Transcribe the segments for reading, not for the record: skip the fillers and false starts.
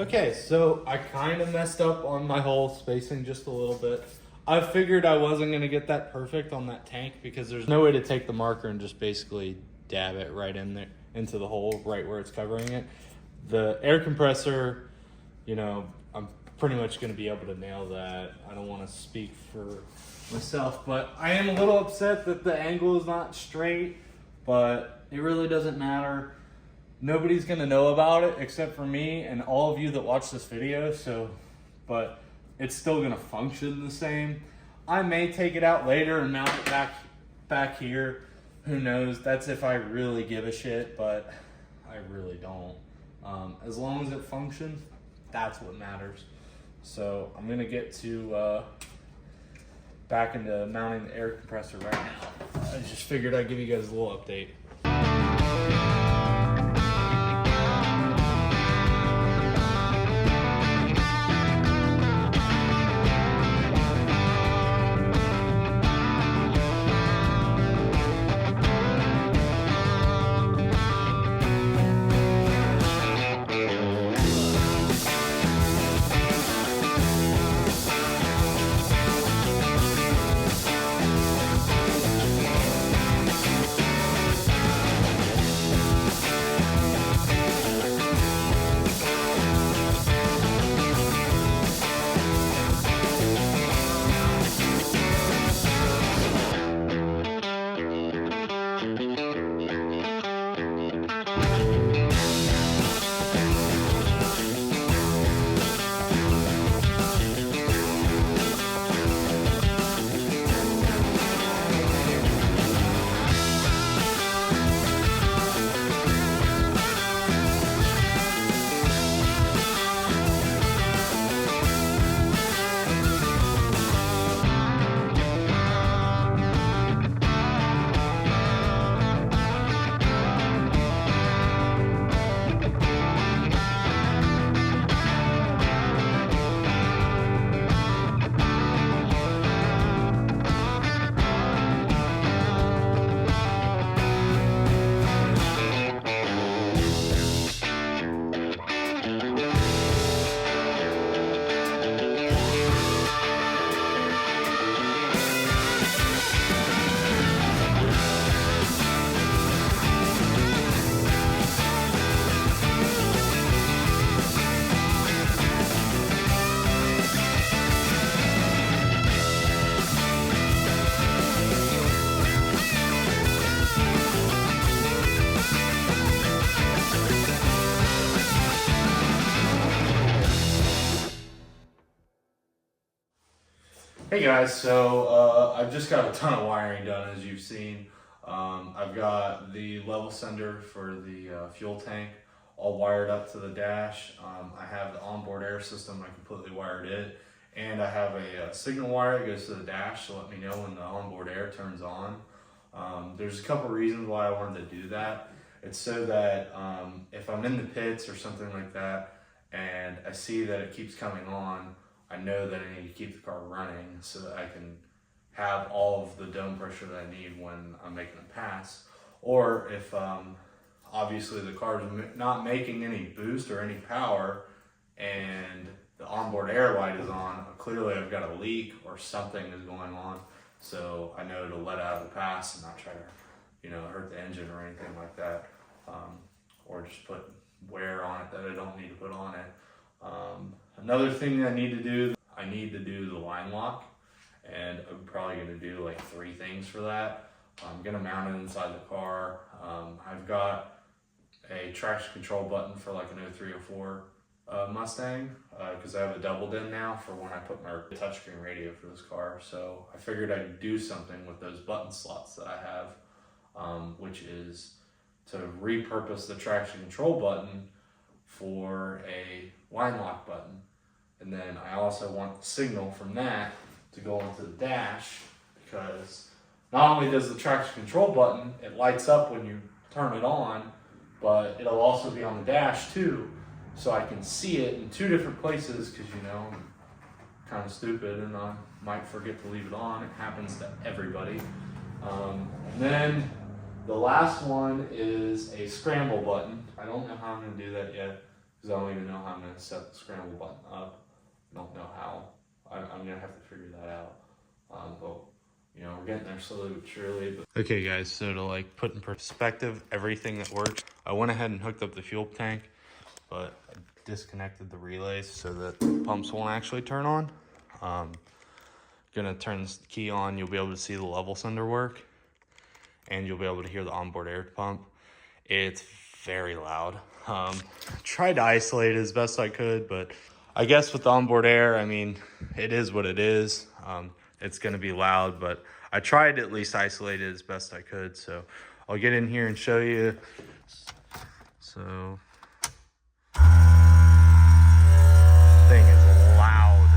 Okay, so I kind of messed up on my hole spacing just a little bit. I figured I wasn't going to get that perfect on that tank because there's no way to take the marker and just basically dab it right in there into the hole right where it's covering it. The air compressor, you know, I'm pretty much going to be able to nail that. I don't want to speak for myself, but I am a little upset that the angle is not straight, but it really doesn't matter. Nobody's gonna know about it except for me and all of you that watch this video, but it's still gonna function the same. I may take it out later and mount it back here. Who knows? That's if I really give a shit, but I really don't. As long as it functions, that's what matters. So I'm gonna get to back into mounting the air compressor right now. I just figured I'd give you guys a little update. Hey guys, so I've just got a ton of wiring done, as you've seen. I've got the level sender for the fuel tank all wired up to the dash. I have the onboard air system, I completely wired it. And I have a signal wire that goes to the dash to let me know when the onboard air turns on. There's a couple reasons why I wanted to do that. It's so that if I'm in the pits or something like that and I see that it keeps coming on, I know that I need to keep the car running so that I can have all of the dome pressure that I need when I'm making a pass. Or if obviously the car is not making any boost or any power and the onboard air light is on, clearly I've got a leak or something is going on. So I know to let out of the pass and not try to, hurt the engine or anything like that. Or just put wear on it that I don't need to put on it. Another thing I need to do the line lock, and I'm probably going to do like 3 things for that. I'm going to mount it inside the car. I've got a traction control button for like an 0304 Mustang because I have a doubled in now for when I put my touchscreen radio for this car. So I figured I'd do something with those button slots that I have, which is to repurpose the traction control button for a line lock button. And then I also want the signal from that to go into the dash, because not only does the traction control button, it lights up when you turn it on, but it'll also be on the dash too, so I can see it in 2 different places, because I'm kind of stupid and I might forget to leave it on. It happens to everybody. And then the last one is a scramble button. I don't know how I'm going to do that yet. because I don't even know how I'm going to set the scramble button up. I don't know how. I'm going to have to figure that out. But, you know, we're getting there slowly but surely. But... Okay, guys, so to like put in perspective everything that works, I went ahead and hooked up the fuel tank, but I disconnected the relays so that the pumps won't actually turn on. Gonna turn this key on, you'll be able to see the level sender work, and you'll be able to hear the onboard air pump. It's very loud. Tried to isolate it as best I could, but I guess with the onboard air, I mean, it is what it is. It's gonna be loud, but I tried to at least isolate it as best I could. So I'll get in here and show you. So thing is loud.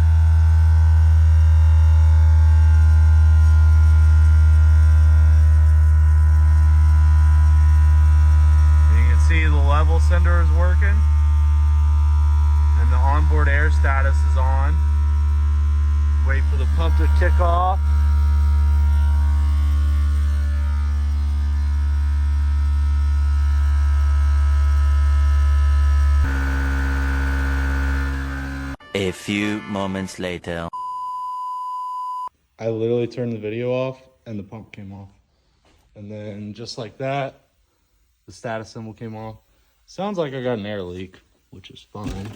And you can see the level sender is working and the onboard air status is on. Wait for the pump to kick off. A few moments later. I literally turned the video off and the pump came off. And then just like that, the status symbol came off. Sounds like I got an air leak, which is fine.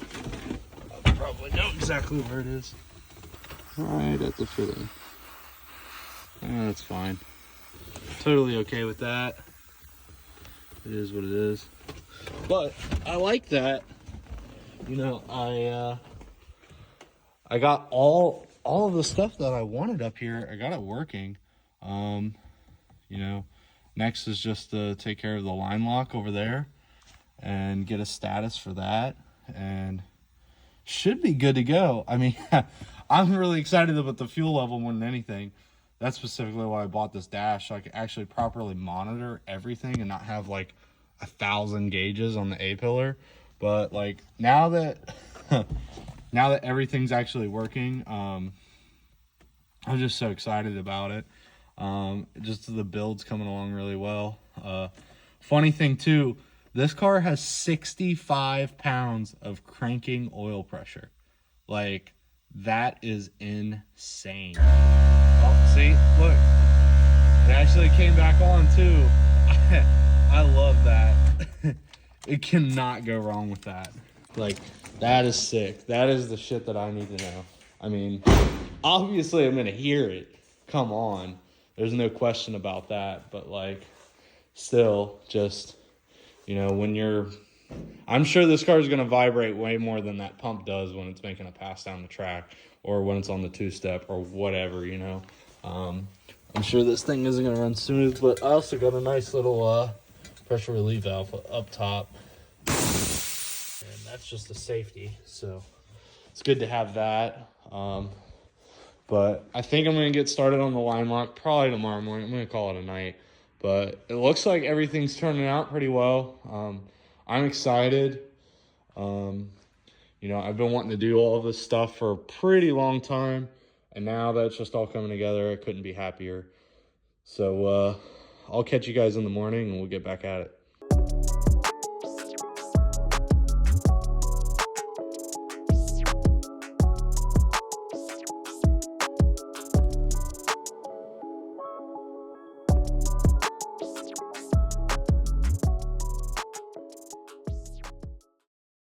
I probably know exactly where it is. Right at the fitting. That's fine. Totally okay with that. It is what it is. But I like that. You know, I got all of the stuff that I wanted up here. I got it working. You know, next is just to take care of the line lock over there and get a status for that, and should be good to go. I mean, I'm really excited about the fuel level more than anything. That's specifically why I bought this dash, so I can actually properly monitor everything and not have like 1,000 gauges on the A-pillar. But like now that now that everything's actually working, I'm just so excited about it. Just the build's coming along really well. Funny thing too, this car has 65 pounds of cranking oil pressure. Like, that is insane. Oh, see, look, it actually came back on too. I love that. It cannot go wrong with that. Like, that is sick. That is the shit that I need to know. I mean, obviously I'm gonna hear it. Come on. There's no question about that. But like, still, just, you know, when you're, I'm sure this car is gonna vibrate way more than that pump does when it's making a pass down the track or when it's on the two-step or whatever, you know. I'm sure this thing isn't gonna run smooth, but I also got a nice little pressure relief valve up top. And that's just a safety, so it's good to have that. But I think I'm going to get started on the line lock probably tomorrow morning. I'm going to call it a night. But it looks like everything's turning out pretty well. I'm excited. You know, I've been wanting to do all of this stuff for a pretty long time. And now that's just all coming together. I couldn't be happier. So I'll catch you guys in the morning and we'll get back at it.